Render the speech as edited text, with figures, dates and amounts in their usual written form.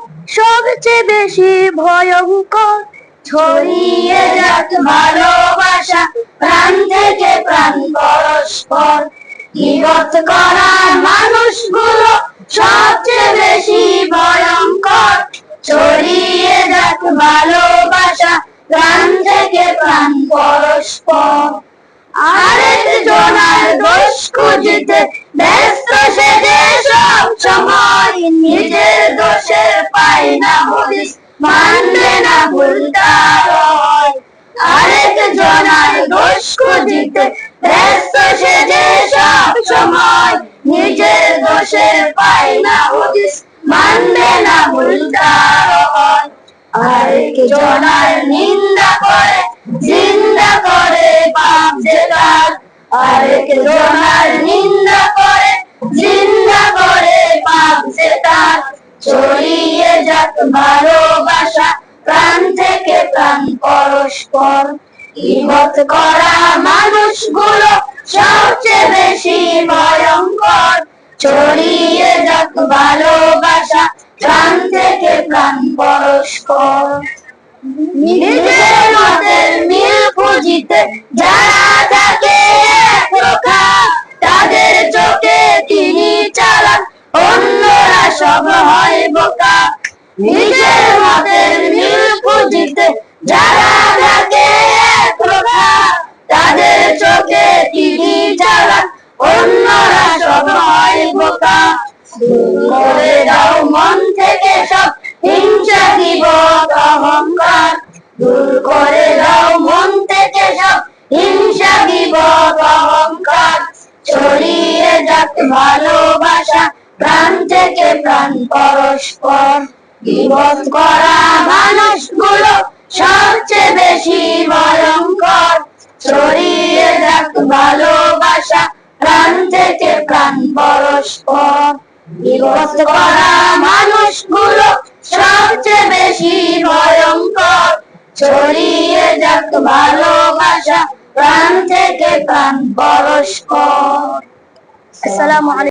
সবচেয়ে বেশি ভয়ঙ্কর। ছড়িয়ে যাক ভালোবাসা প্রাণ থেকে প্রাণ পরস্পর। গীবত করা মানুষগুলো সবচেয়ে বেশি ভয়ঙ্কর। ছড়িয়ে যাক ভালোবাসা প্রাণ থেকে প্রাণ পরস্পর। আরেক জনার দোষ খুঁজতে ব্যস্ত সেজে সব সময় নিজের দোষের পায় না হদিস, মানবে না ভুল তার হয়। আরেক জনার দোষ খুঁজতে ব্যস্ত সেজে সব সময় নিজের দোষের পায় না হদিস, মানবে না ভুল তার হয়। আরেক জনার নিন্দা করে জিন্দা করে পাপ যে তার। আরেক জনার নিন্দা করে জিন্দা করে পাপ যে তার। ছড়িয়ে যাক ভালোবাসা প্রাণ থেকে প্রাণ পরস্পর। গীবত করা মানুষগুলো সবচেয়ে বেশি ভয়ঙ্কর। ছড়িয়ে যাক ভালোবাসা প্রাণ থেকে প্রাণ পরস্পর। নিজের মতের মিল খুঁজিতে যারা থাকে একরোখা, তাদের চোখে তিনি চালান, অন্যরা সব হয় বোকা। নিজের মতের মিল খুঁজিতে যারা থাকে একরোখা, তাদের চোখে তিনি চালান, অন্যরা সব হয় বোকা। দূর করে দাও মন থেকে সব হিংসা গীবত অহংকার। দূর করে দাও মন থেকে সব হিংসা গীবত অহংকার। ছড়িয়ে যাক ভালোবাসা প্রাণ থেকে প্রাণ পরস্পর। গীবত করা মানুষগুলো সবচেয়ে বেশি ভয়ঙ্কর। ছড়িয়ে যাক ভালোবাসা প্রাণ থেকে প্রাণ পরস্পর। গীবত করা মানুষগুলো সবচেয়ে বেশি ভয়ঙ্কর। ছড়িয়ে যাক ভালোবাসা প্রাণ থেকে প্রাণ পরস্পর। আসসালামু আলাইকুম।